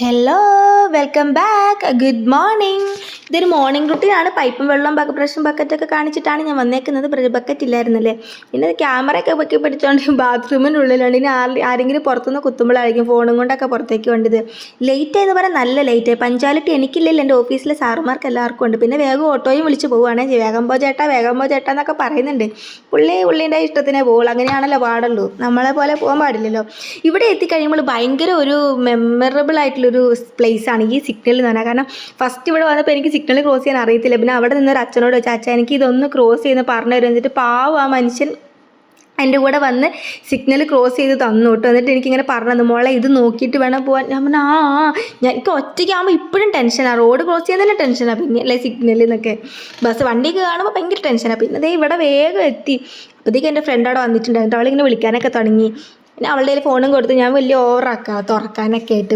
Hello, welcome back. Good morning. ഇതൊരു morning റുട്ടീനാണ്. പൈപ്പും വെള്ളം ബ്രഷും ബക്കറ്റൊക്കെ കാണിച്ചിട്ടാണ് ഞാൻ വന്നേക്കുന്നത്. ബക്കറ്റ് ഇല്ലായിരുന്നല്ലേ. പിന്നെ ക്യാമറയൊക്കെ പൊക്കി പിടിച്ചോണ്ട് ബാത്റൂമിനുള്ളിലുണ്ട്. ഇനി ആരെങ്കിലും പുറത്തുനിന്ന് കുത്തുമ്പോഴായിരിക്കും ഫോണും കൊണ്ടൊക്കെ പുറത്തേക്ക് വേണ്ടത്. ലേറ്റ് എന്ന് പറയാൻ നല്ല ലേറ്റായി. പഞ്ച്വാലിറ്റി എനിക്കില്ലല്ലോ, എൻ്റെ ഓഫീസിലെ സാറുമാർക്ക് എല്ലാവർക്കും ഉണ്ട്. പിന്നെ വേഗം ഓട്ടോയും വിളിച്ച് പോവുകയാണെ വേഗം പോ ചേട്ടാ എന്നൊക്കെ പറയുന്നുണ്ട്. പുള്ളീൻ്റെ ഇഷ്ടത്തിനേ പോകുള്ളൂ. അങ്ങനെയാണല്ലോ പാടുള്ളൂ. നമ്മളെ പോലെ പോകാൻ പാടില്ലല്ലോ. ഇവിടെ എത്തിക്കഴിയുമ്പോൾ ഭയങ്കര ഒരു മെമ്മറബിൾ ആയിട്ടുള്ളൊരു പ്ലേസാണ് ഈ സിഗ്നൽ എന്ന് പറഞ്ഞാൽ. കാരണം ഫസ്റ്റ് ഇവിടെ വന്നപ്പോൾ എനിക്ക് സിഗ്നൽ ക്രോസ് ചെയ്യാൻ അറിയത്തില്ല. പിന്നെ അവിടെ നിന്നൊരു അച്ഛനോട് ചോദിച്ചാൽ അച്ഛാ എനിക്ക് ഇതൊന്ന് ക്രോസ് ചെയ്യുന്ന പറഞ്ഞു തരും. എന്നിട്ട് പാവം ആ മനുഷ്യൻ എൻ്റെ കൂടെ വന്ന് സിഗ്നൽ ക്രോസ് ചെയ്ത് തന്നു കേട്ടോ. എന്നിട്ട് എനിക്കിങ്ങനെ പറഞ്ഞു, മോളെ ഇത് നോക്കിയിട്ട് വേണം പോകാൻ. ഞാൻ പറഞ്ഞു എനിക്ക് ഒറ്റയ്ക്കാകുമ്പോൾ ഇപ്പോഴും ടെൻഷനാണ്. റോഡ് ക്രോസ് ചെയ്യാൻ തന്നെ ടെൻഷനാണ്. പിന്നെ അല്ലേ സിഗ്നൽ എന്നൊക്കെ വണ്ടിയൊക്കെ കാണുമ്പോൾ ഭയങ്കര ടെൻഷനാണ്. പിന്നെ അതേ ഇവിടെ വേഗം എത്തി. അപ്പോഴത്തേക്ക് എൻ്റെ ഫ്രണ്ട് അവിടെ വന്നിട്ടുണ്ടായിരുന്നു. അവളിങ്ങനെ വിളിക്കാനൊക്കെ തുടങ്ങി. പിന്നെ അവളുടെ കയ്യിൽ ഫോണും കൊടുത്ത് ഞാൻ വലിയ ഓവറാക്കാം തുറക്കാനൊക്കെ ആയിട്ട്.